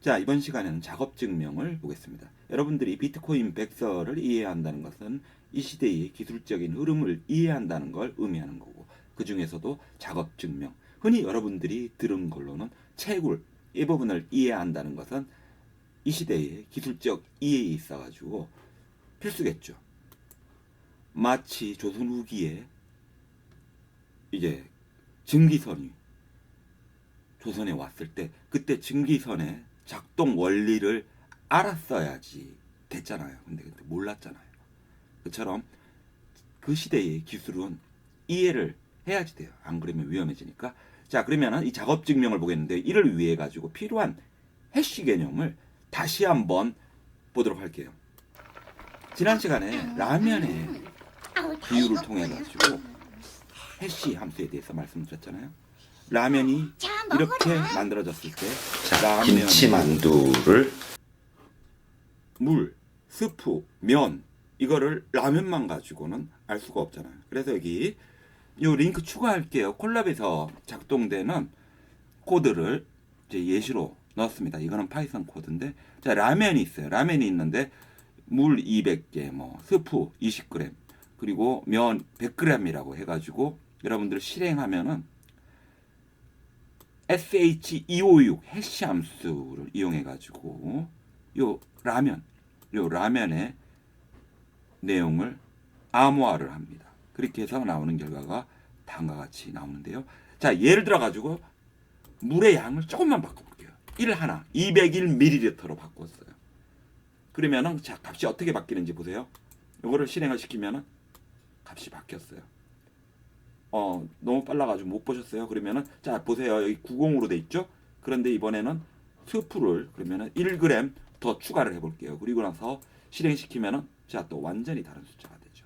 자, 이번 시간에는 작업 증명을 보겠습니다. 여러분들이 비트코인 백서를 이해해야 한다는 것은 이 시대의 기술적인 흐름을 이해한다는 걸 의미하는 거고, 그 중에서도 작업 증명, 흔히 여러분들이 들은 걸로는 채굴, 이 부분을 이해한다는 것은 이 시대의 기술적 이해에 있어가지고 필수겠죠. 마치 조선 후기에 이제 증기선이 조선에 왔을 때 그때 증기선의 작동 원리를 알았어야지 됐잖아요. 근데 그때 몰랐잖아요. 그처럼 그 시대의 기술은 이해를 해야지 돼요. 안 그러면 위험해지니까. 자, 그러면은 이 작업 증명을 보겠는데 이를 위해 가지고 필요한 해시 개념을 다시 한번 보도록 할게요. 지난 시간에 라면의 비유를 통해 가지고 해시 함수에 대해서 말씀드렸잖아요. 라면이 이렇게 만들어졌을 때 자, 김치만두를 물, 스프, 면 이거를 라면만 가지고는 알 수가 없잖아요. 그래서 여기 요 링크 추가할게요. 콜랩에서 작동되는 코드를 이제 예시로 넣었습니다. 이거는 파이썬 코드인데, 자, 라면이 있어요. 라면이 있는데 물 200개, 뭐 스프 20g, 그리고 면 100g이라고 해가지고 여러분들 실행하면은 SH256 해시 함수를 이용해 가지고 요 라면의 내용을 암호화를 합니다. 그렇게 해서 나오는 결과가 다음과 같이 나오는데요. 자, 예를 들어 가지고 물의 양을 조금만 바꿔볼게요. 1 하나 201ml로 바꿨어요. 그러면은 자, 값이 어떻게 바뀌는지 보세요. 요거를 실행을 시키면은 값이 바뀌었어요. 너무 빨라가지고 못 보셨어요. 그러면은 자, 보세요. 여기 90으로 돼 있죠. 그런데 이번에는 스프를 그러면은 1g 더 추가를 해볼게요. 그리고 나서 실행시키면은 자, 또 완전히 다른 숫자가 되죠.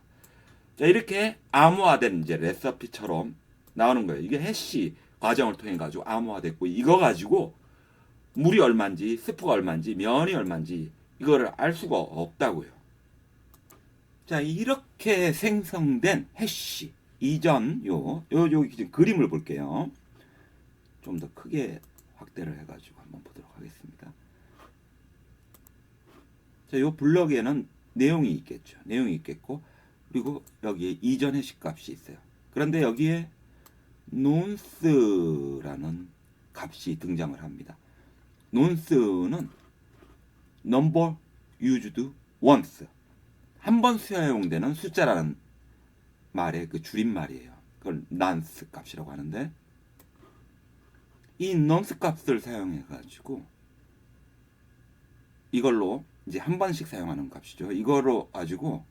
자, 이렇게 암호화된 이제 레시피처럼 나오는 거예요. 이게 해시 과정을 통해 가지고 암호화됐고, 이거 가지고 물이 얼마인지 스프가 얼마인지 면이 얼마인지 이거를 알 수가 없다고요. 자, 이렇게 생성된 해시 이전 요 지금 그림을 볼게요. 좀 더 크게 확대를 해가지고 한번 보도록 하겠습니다. 자, 요 블럭에는 내용이 있겠죠. 내용이 있겠고, 그리고 여기에 이전 해시 값이 있어요. 그런데 여기에 nonce라는 값이 등장을 합니다. nonce는 number used once, 한 번 사용되는 숫자라는 말의 그 줄임말이에요. 그걸 nonce 값이라고 하는데, 이 nonce 값을 사용해 가지고 이걸로 이제 한 번씩 사용하는 값이죠. 이거로 가지고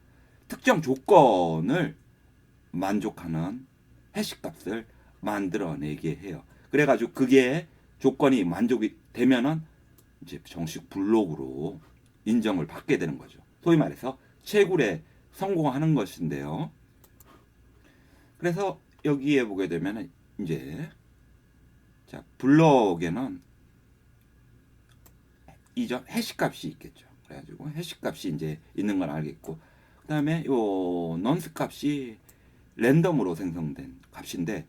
특정 조건을 만족하는 해시 값을 만들어내게 해요. 그래가지고 그게 조건이 만족이 되면은 이제 정식 블록으로 인정을 받게 되는 거죠. 소위 말해서 채굴에 성공하는 것인데요. 그래서 여기에 보게 되면 이제 자, 블록에는 이전 해시 값이 있겠죠. 그래가지고 해시 값이 이제 있는 걸 알겠고, 그 다음에 요 nonce 값이 랜덤으로 생성된 값인데,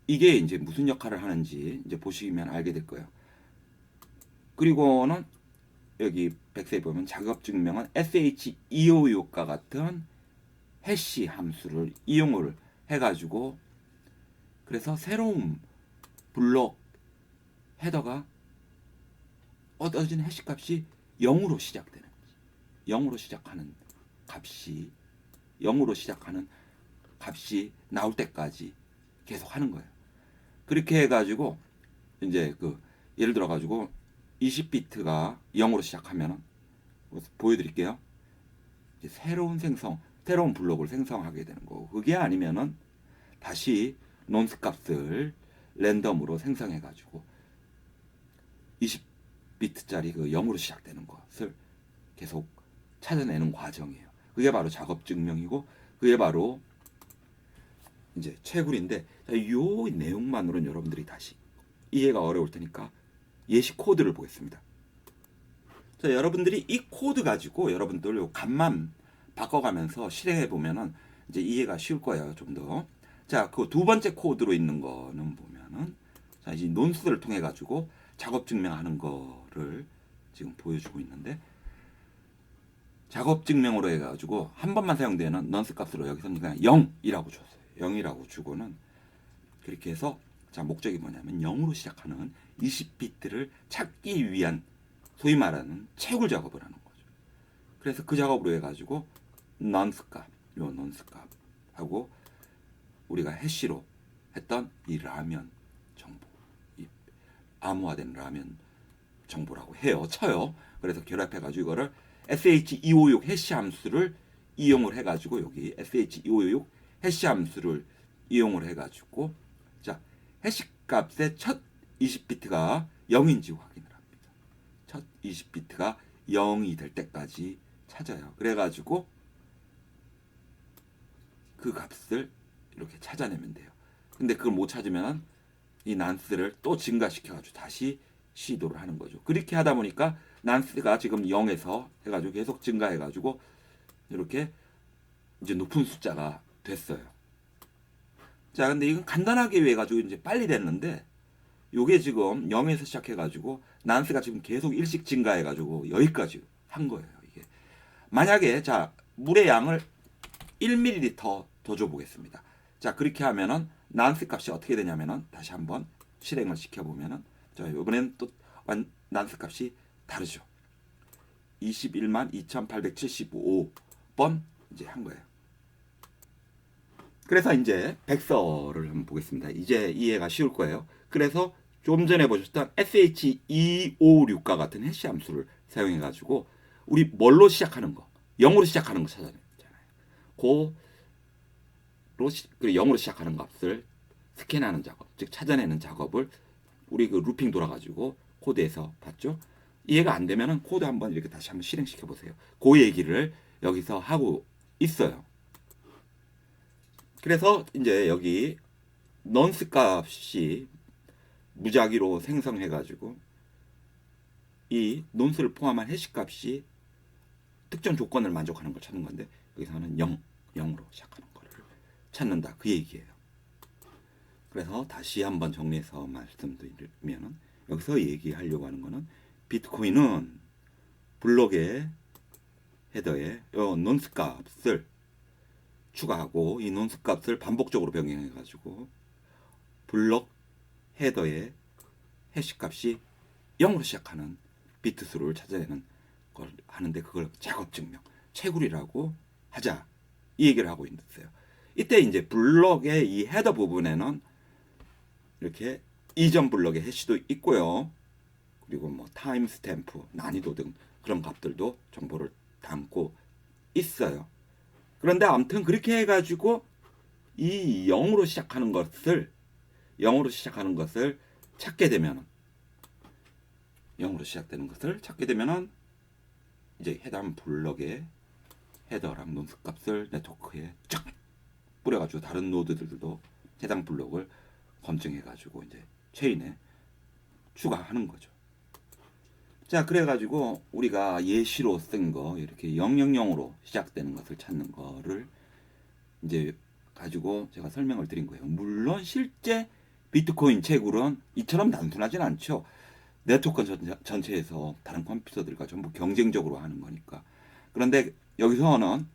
이게 이제 무슨 역할을 하는지 이제 보시면 알게 될 거예요. 그리고는 여기 백서에 보면 작업 증명은 SH256과 같은 해시 함수를 이용을 해가지고, 그래서 새로운 블록 헤더가 얻어진 해시 값이 0으로 시작되는 거지. 0으로 시작하는 값이 0으로 시작하는 값이 나올 때까지 계속 하는 거예요. 그렇게 해가지고 이제 그 예를 들어 가지고 20비트가 0으로 시작하면은 보여드릴게요. 이제 새로운 블록을 생성하게 되는 거고, 그게 아니면은 다시 nonce 값을 랜덤으로 생성해 가지고 20비트짜리 그 0으로 시작되는 것을 계속 찾아내는 과정이에요. 그게 바로 작업 증명이고, 그게 바로 이제 채굴인데, 이 내용만으로는 여러분들이 다시 이해가 어려울 테니까 예시 코드를 보겠습니다. 자, 여러분들이 이 코드 가지고 여러분들 요 값만 바꿔가면서 실행해 보면은 이제 이해가 쉬울 거예요. 좀 더. 자, 그 두 번째 코드로 있는 거는 보면은 자, 이제 논스를 통해 가지고 작업 증명하는 거를 지금 보여주고 있는데, 작업 증명으로 해가지고 한 번만 사용되는 넌스 값으로 여기서는 그냥 0이라고 줬어요. 0이라고 주고는 그렇게 해서 자, 목적이 뭐냐면 0으로 시작하는 20비트를 찾기 위한 소위 말하는 채굴 작업을 하는 거죠. 그래서 그 작업으로 해가지고 넌스 값, 요 넌스 값하고 우리가 해시로 했던 이 라면 정보, 이 암호화된 라면 정보라고 해요. 쳐요. 그래서 결합해가지고 이거를 SH256 해시 함수를 이용을 해가지고 여기 SH256 해시 함수를 이용을 해가지고 자, 해시 값의 첫 20비트가 0인지 확인을 합니다. 첫 20비트가 0이 될 때까지 찾아요. 그래가지고 그 값을 이렇게 찾아내면 돼요. 근데 그걸 못 찾으면 이 난스를 또 증가시켜가지고 다시 시도를 하는 거죠. 그렇게 하다 보니까 난스가 지금 0에서 해가지고 계속 증가해가지고 이렇게 이제 높은 숫자가 됐어요. 자, 근데 이건 간단하게 해가지고 이제 빨리 됐는데 요게 지금 0에서 시작해가지고 난스가 지금 계속 일씩 증가해가지고 여기까지 한 거예요. 이게 만약에 자, 물의 양을 1ml 더 줘보겠습니다. 자, 그렇게 하면은 난스 값이 어떻게 되냐면은 다시 한번 실행을 시켜보면은 자, 이번엔 또 난스 값이 다르죠. 21만 2875번 이제 한 거예요. 그래서 이제 백서를 한번 보겠습니다. 이제 이해가 쉬울 거예요. 그래서 좀 전에 보셨던 SH256과 같은 해시 함수를 사용해 가지고 우리 뭘로 시작하는 거, 0으로 시작하는 거 찾아내잖아요. 그 0으로 시작하는 값을 스캔하는 작업, 즉 찾아내는 작업을 우리 그 루핑 돌아가지고 코드에서 봤죠. 이해가 안 되면은 코드 한번 이렇게 다시 한번 실행시켜 보세요. 그 얘기를 여기서 하고 있어요. 그래서 이제 여기 넌스 값이 무작위로 생성해 가지고 이 논스를 포함한 해시 값이 특정 조건을 만족하는 걸 찾는 건데 여기서는 0으로 시작하는 거를 찾는다 그 얘기예요. 그래서 다시 한번 정리해서 말씀드리면은 여기서 얘기하려고 하는 거는 비트코인은 블록의 헤더에 요 논스 값을 추가하고 이 논스 값을 반복적으로 변경해 가지고 블록 헤더의 해시 값이 0으로 시작하는 비트 수를 찾아내는 걸 하는데 그걸 작업 증명, 채굴이라고 하자 이 얘기를 하고 있어요. 이때 이제 블록의 이 헤더 부분에는 이렇게 이전 블록의 해시도 있고요. 그리고 뭐 타임 스탬프, 난이도 등 그런 값들도 정보를 담고 있어요. 그런데 아무튼 그렇게 해가지고 이 0으로 시작하는 것을 찾게 되면은 0으로 시작되는 것을 찾게 되면은 이제 해당 블록의 헤더랑 논스 값을 네트워크에 쫙 뿌려가지고 다른 노드들도 해당 블록을 검증해가지고 이제 체인에 추가하는 거죠. 자, 그래가지고 우리가 예시로 쓴 거 이렇게 000으로 시작되는 것을 찾는 거를 이제 가지고 제가 설명을 드린 거예요. 물론 실제 비트코인 채굴은 이처럼 단순하진 않죠. 네트워크 전체에서 다른 컴퓨터들과 전부 경쟁적으로 하는 거니까. 그런데 여기서는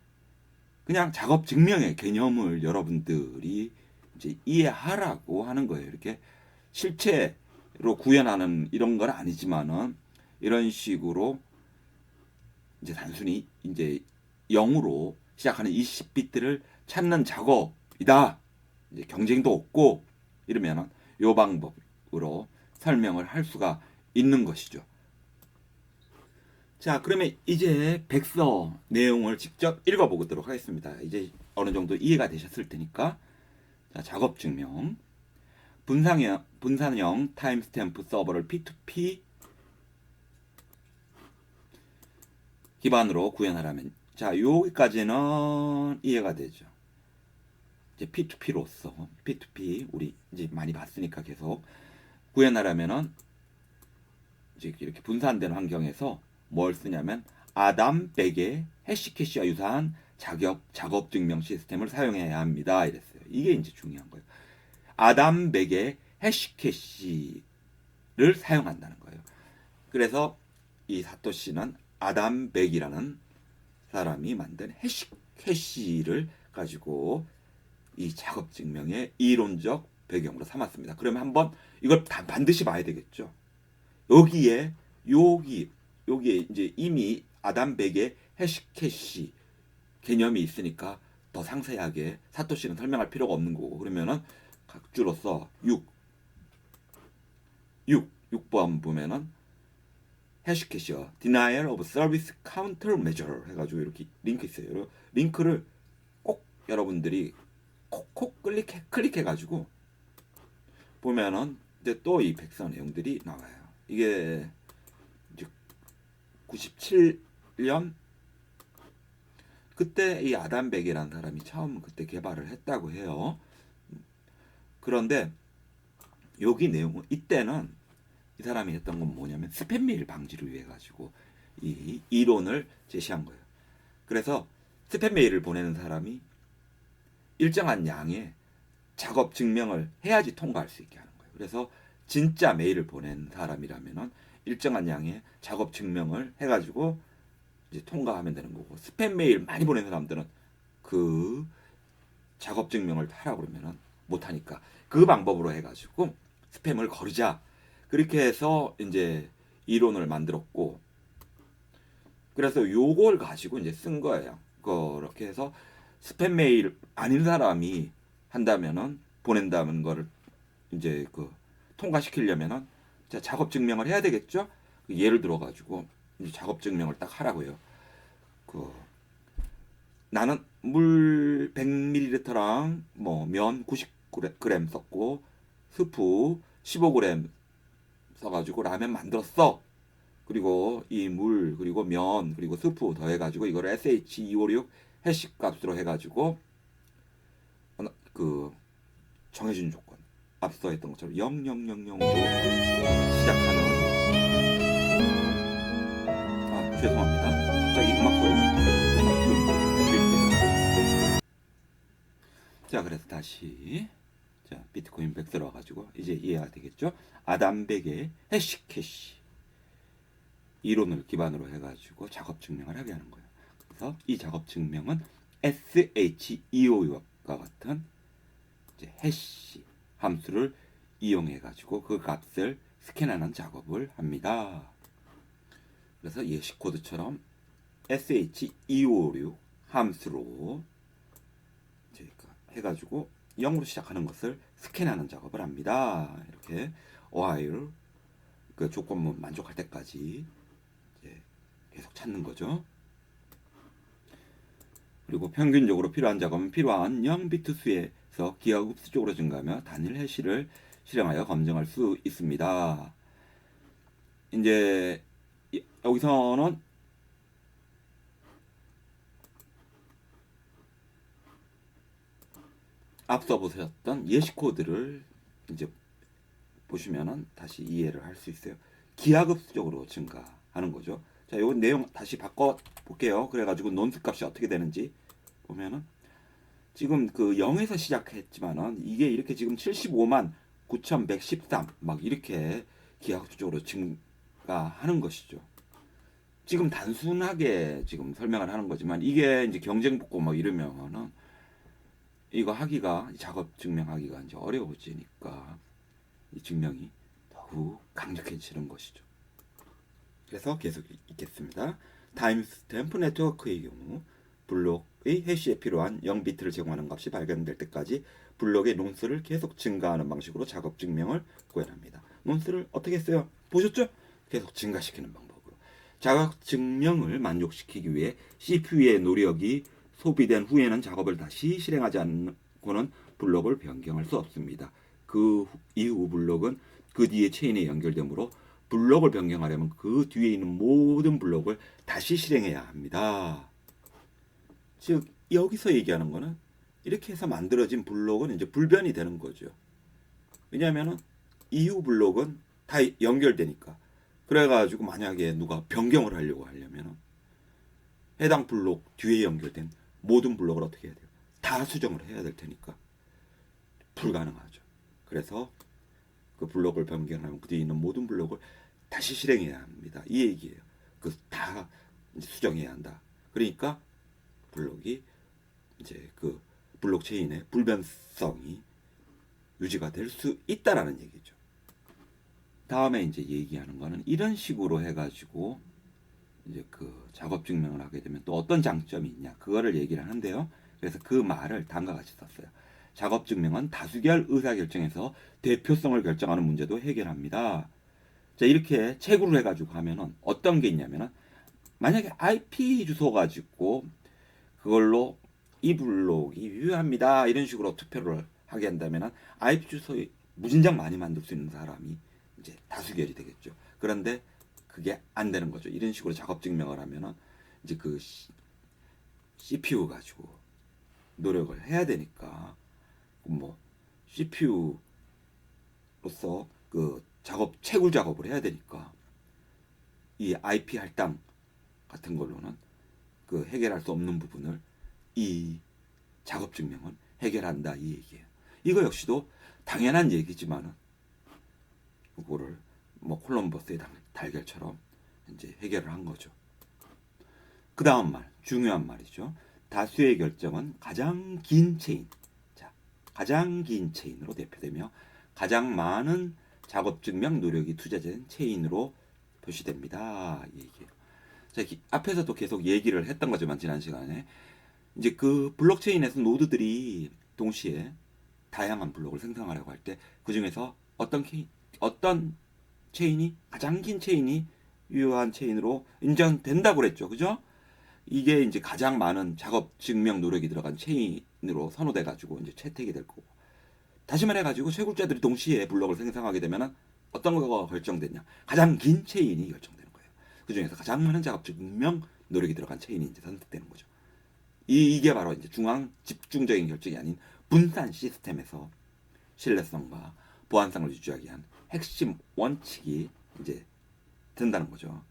그냥 작업 증명의 개념을 여러분들이 이제 이해하라고 하는 거예요. 이렇게 실체로 구현하는 이런 건 아니지만은 이런 식으로 이제 단순히 이제 0으로 시작하는 20비트를 찾는 작업이다. 이제 경쟁도 없고 이러면은 요 방법으로 설명을 할 수가 있는 것이죠. 자, 그러면 이제 백서 내용을 직접 읽어보도록 하겠습니다. 이제 어느 정도 이해가 되셨을 테니까. 자, 작업 증명. 분산형 타임스탬프 서버를 P2P 기반으로 구현하라면. 자, 여기까지는 이해가 되죠. 이제 P2P로서 P2P 우리 이제 많이 봤으니까 계속 구현하려면은 이제 이렇게 분산된 환경에서 뭘 쓰냐면 아담 백의 해시캐시와 유사한 작업 증명 시스템을 사용해야 합니다. 이랬어요. 이게 이제 중요한 거예요. 아담 백의 해시캐시를 사용한다는 거예요. 그래서 이 사토시는 아담 백이라는 사람이 만든 해시를 가지고 이 작업 증명의 이론적 배경으로 삼았습니다. 그러면 한번 이걸 반드시 봐야 되겠죠. 여기에 이제 이미 아담 백의 해시 개념이 있으니까 더 상세하게 사토시는 설명할 필요가 없는 거고, 그러면은 각주로서 6번 보면은 해시캐시와 Denial of Service Countermeasure 해가지고 이렇게 링크 있어요. 링크를 꼭 여러분들이 콕콕 클릭해가지고 보면은 이제 또 이 백서 내용들이 나와요. 이게 이제 97년 그때 이 아담 백이라는 사람이 처음 그때 개발을 했다고 해요. 그런데 여기 내용은 이때는 이 사람이 했던 건 뭐냐면 스팸 메일 방지를 위해 가지고 이 이론을 제시한 거예요. 그래서 스팸 메일을 보내는 사람이 일정한 양의 작업 증명을 해야지 통과할 수 있게 하는 거예요. 그래서 진짜 메일을 보낸 사람이라면은 일정한 양의 작업 증명을 해가지고 이제 통과하면 되는 거고, 스팸 메일 많이 보낸 사람들은 그 작업 증명을 하라고 그러면은 못 하니까 그 방법으로 해가지고 스팸을 거르자, 그렇게 해서 이제 이론을 만들었고, 그래서 요걸 가지고 이제 쓴 거예요. 그렇게 해서 스팸 메일 아닌 사람이 한다면은 보낸다는 거를 이제 그 통과시키려면은 작업 증명을 해야 되겠죠. 예를 들어 가지고 이제 작업 증명을 딱 하라고요. 그 나는 물 100ml랑 뭐 면 90g 썼고 스프 15g 써가지고 라면 만들었어. 그리고 이 물 그리고 면 그리고 스프 더해가지고 이거를 SH256 해시 값으로 해가지고 그 정해진 조건 앞서 했던 것처럼 0000으로 시작하는, 죄송합니다. 갑자기 음악 소리가 자, 그래서 다시 비트코인 백 들어가지고 이제 이해가 되겠죠? 아담 백의 해시 이론을 기반으로 해가지고 작업 증명을 하게 하는 거예요. 그래서 이 작업 증명은 SH256과 같은 이제 해시 함수를 이용해 가지고 그 값을 스캔하는 작업을 합니다. 그래서 예시 코드처럼 SH256 함수로 해가지고 0으로 시작하는 것을 스캔하는 작업을 합니다. 이렇게 while 그 조건문 만족할 때까지 이제 계속 찾는 거죠. 그리고 평균적으로 필요한 작업은 필요한 0비트 수에서 기하급수적으로 증가하며 단일 해시를 실행하여 검증할 수 있습니다. 이제 여기서는 앞서 보셨던 예시 코드를 이제 보시면은 다시 이해를 할 수 있어요. 기하급수적으로 증가하는 거죠. 자, 요 내용 다시 바꿔 볼게요. 그래가지고 논스 값이 어떻게 되는지 보면은 지금 그 0에서 시작했지만은 이게 이렇게 지금 75만 9,113 막 이렇게 기하급수적으로 증가하는 것이죠. 지금 단순하게 지금 설명을 하는 거지만 이게 이제 경쟁 붙고 막 이러면은 이거 하기가 작업 증명하기가 이제 어려워지니까 이 증명이 더욱 강력해지는 것이죠. 그래서 계속 읽겠습니다. 타임스탬프 네트워크의 경우 블록의 해시에 필요한 0비트를 제공하는 값이 발견될 때까지 블록의 논스를 계속 증가하는 방식으로 작업 증명을 구현합니다. 논스를 어떻게 써요? 보셨죠? 계속 증가시키는 방법으로. 작업 증명을 만족시키기 위해 CPU의 노력이 소비된 후에는 작업을 다시 실행하지 않고는 블록을 변경할 수 없습니다. 그 이후 블록은 그 뒤에 체인에 연결되므로 블록을 변경하려면 그 뒤에 있는 모든 블록을 다시 실행해야 합니다. 즉 여기서 얘기하는 거는 이렇게 해서 만들어진 블록은 이제 불변이 되는 거죠. 왜냐하면 이후 블록은 다 연결되니까. 그래가지고 만약에 누가 변경을 하려고 하려면 해당 블록 뒤에 연결된 모든 블록을 어떻게 해야 돼요? 다 수정을 해야 될 테니까 불가능하죠. 그래서 그 블록을 변경하면 그 뒤에 있는 모든 블록을 다시 실행해야 합니다. 이 얘기예요. 그 다 수정해야 한다. 그러니까 블록이 이제 그 블록체인의 불변성이 유지가 될 수 있다라는 얘기죠. 다음에 이제 얘기하는 거는 이런 식으로 해가지고 이제 그 작업 증명을 하게 되면 또 어떤 장점이 있냐 그거를 얘기를 하는데요. 그래서 그 말을 다음과 같이 썼어요. 작업 증명은 다수결 의사 결정에서 대표성을 결정하는 문제도 해결합니다. 자, 이렇게 책으로 해가지고 하면은 어떤 게 있냐면은 만약에 IP 주소 가지고 그걸로 이 블록이 유효합니다 이런 식으로 투표를 하게 한다면은 IP 주소에 무진장 많이 만들 수 있는 사람이 이제 다수결이 되겠죠. 그런데 그게 안 되는 거죠. 이런 식으로 작업 증명을 하면은 이제 그 CPU 가지고 노력을 해야 되니까 뭐 CPU로서 그 작업 채굴 작업을 해야 되니까 이 IP 할당 같은 걸로는 그 해결할 수 없는 부분을 이 작업 증명은 해결한다 이 얘기예요. 이거 역시도 당연한 얘기지만은 그거를 뭐 콜럼버스의 달걀처럼 이제 해결을 한 거죠. 그 다음 말 중요한 말이죠. 다수의 결정은 가장 긴 체인. 자, 가장 긴 체인으로 대표되며 가장 많은 작업 증명 노력이 투자된 체인으로 표시됩니다. 이 얘기예요. 자, 앞에서도 계속 얘기를 했던 거지만 지난 시간에 이제 그 블록체인에서 노드들이 동시에 다양한 블록을 생성하려고 할 때 그 중에서 어떤 체인이 가장 긴 체인이 유효한 체인으로 인정된다고 그랬죠. 그죠? 이게 이제 가장 많은 작업 증명 노력이 들어간 체인으로 선호돼 가지고 이제 채택이 될 거고. 다시 말해 가지고 채굴자들이 동시에 블록을 생성하게 되면은 어떤 거가 결정되냐? 가장 긴 체인이 결정되는 거예요. 그 중에서 가장 많은 작업 증명 노력이 들어간 체인이 이제 선택되는 거죠. 이게 바로 이제 중앙 집중적인 결정이 아닌 분산 시스템에서 신뢰성과 보안성을 유지하기 위한 핵심 원칙이 이제 된다는 거죠.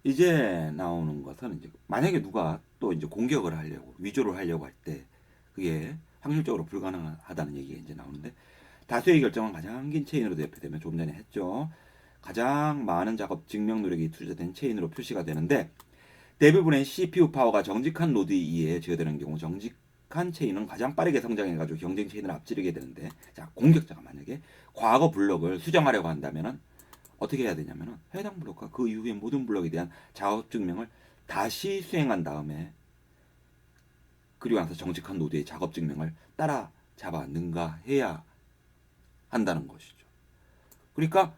이제 나오는 것은 이제 만약에 누가 또 이제 공격을 하려고 위조를 하려고 할 때 그게 확률적으로 불가능하다는 얘기가 이제 나오는데 다수의 결정은 가장 긴 체인으로 대표되면 조금 전에 했죠. 가장 많은 작업 증명 노력이 투자된 체인으로 표시가 되는데 대부분의 CPU 파워가 정직한 노드에 의해 제어되는 경우 정직한 체인은 가장 빠르게 성장해가지고 경쟁 체인을 앞지르게 되는데 자 공격자가 만약에 과거 블록을 수정하려고 한다면은 어떻게 해야 되냐면은 해당 블록과 그 이후의 모든 블록에 대한 작업 증명을 다시 수행한 다음에 그리고 나서 정직한 노드의 작업 증명을 따라잡아 능가해야 한다는 것이죠. 그러니까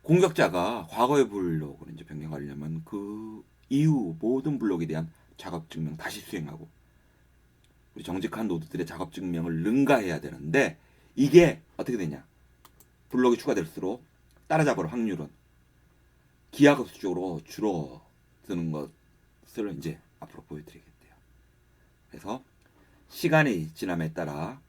공격자가 과거의 블록을 이제 변경하려면 그 이후 모든 블록에 대한 작업 증명 다시 수행하고 우리 정직한 노드들의 작업 증명을 능가해야 되는데 이게 어떻게 되냐? 블록이 추가될수록 따라잡을 확률은 기하급수적으로 줄어드는 것을 이제 앞으로 보여드리겠대요. 그래서 시간이 지남에 따라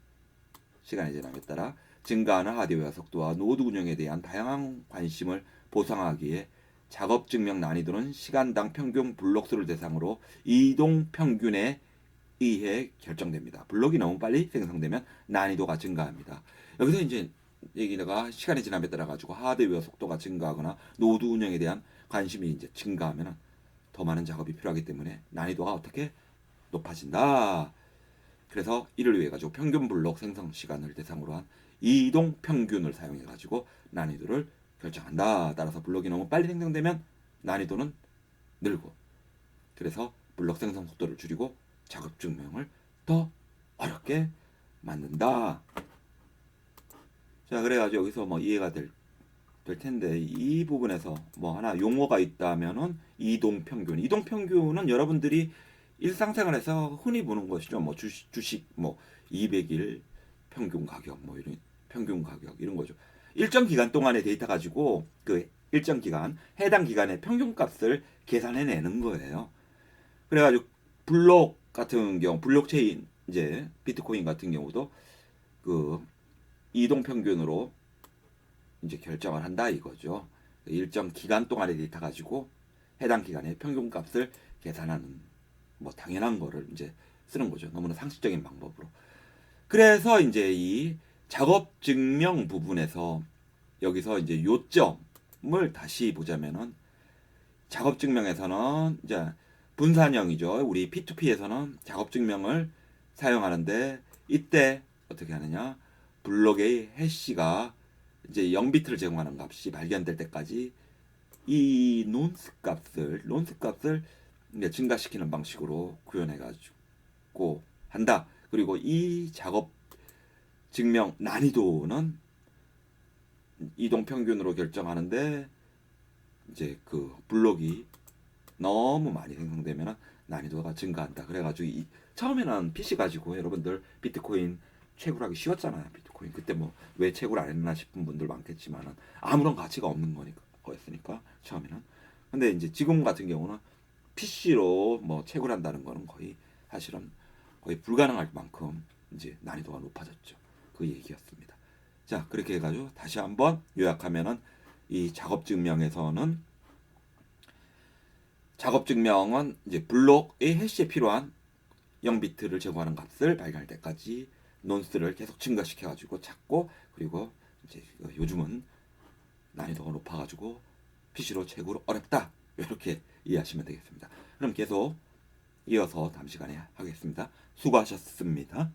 증가하는 하드웨어 속도와 노드 운영에 대한 다양한 관심을 보상하기에 작업 증명 난이도는 시간당 평균 블록 수를 대상으로 이동 평균에 의해 결정됩니다. 블록이 너무 빨리 생성되면 난이도가 증가합니다. 여기서 이제 얘기가 시간이 지남에 따라 가지고 하드웨어 속도가 증가하거나 노드 운영에 대한 관심이 이제 증가하면 더 많은 작업이 필요하기 때문에 난이도가 어떻게 높아진다. 그래서 이를 위해 가지고 평균 블록 생성 시간을 대상으로 한 이동 평균을 사용해 가지고 난이도를 결정한다. 따라서 블록이 너무 빨리 생성되면 난이도는 늘고 그래서 블록 생성 속도를 줄이고 작업 증명을 더 어렵게 만든다. 자, 그래가지고 여기서 뭐 이해가 될 텐데 이 부분에서 뭐 하나 용어가 있다면은 이동 평균은 여러분들이 일상생활에서 흔히 보는 것이죠. 뭐 주식 뭐 200일 평균 가격 뭐 이런 평균 가격 이런 거죠. 일정 기간 동안의 데이터 가지고 그 일정 기간 해당 기간의 평균 값을 계산해내는 거예요. 그래가지고 블록 같은 경우 블록체인 이제 비트코인 같은 경우도 그 이동 평균으로 이제 결정을 한다 이거죠. 일정 기간 동안의 데이터 가지고 해당 기간의 평균 값을 계산하는 뭐 당연한 거를 이제 쓰는 거죠. 너무나 상식적인 방법으로. 그래서 이제 이 작업 증명 부분에서 여기서 이제 요점을 다시 보자면은 작업 증명에서는 이제 분산형이죠. 우리 P2P에서는 작업 증명을 사용하는데 이때 어떻게 하느냐? 블록의 해시가 이제 0비트를 제공하는 값이 발견될 때까지 이 론스 값을 이제 증가시키는 방식으로 구현해 가지고 한다. 그리고 이 작업 증명 난이도는 이동 평균으로 결정하는데 이제 그 블록이 너무 많이 생성되면 난이도가 증가한다. 그래가지고 처음에는 PC 가지고 여러분들 비트코인 채굴하기 쉬웠잖아요. 비트코인 그때 뭐 왜 채굴 안 했나 싶은 분들 많겠지만은 아무런 가치가 없는 거였으니까 처음에는. 근데 이제 지금 같은 경우는 PC로 뭐 채굴한다는 거는 거의 사실은 거의 불가능할 만큼 이제 난이도가 높아졌죠. 그 얘기였습니다. 자, 그렇게 해가지고 다시 한번 요약하면은 이 작업 증명에서는 작업 증명은 이제 블록의 해시에 필요한 0비트를 제공하는 값을 발견할 때까지 논스를 계속 증가시켜 가지고 찾고, 그리고 이제 요즘은 난이도가 높아 가지고 PC로 채굴 어렵다. 이렇게 이해하시면 되겠습니다. 그럼 계속 이어서 다음 시간에 하겠습니다. 수고하셨습니다.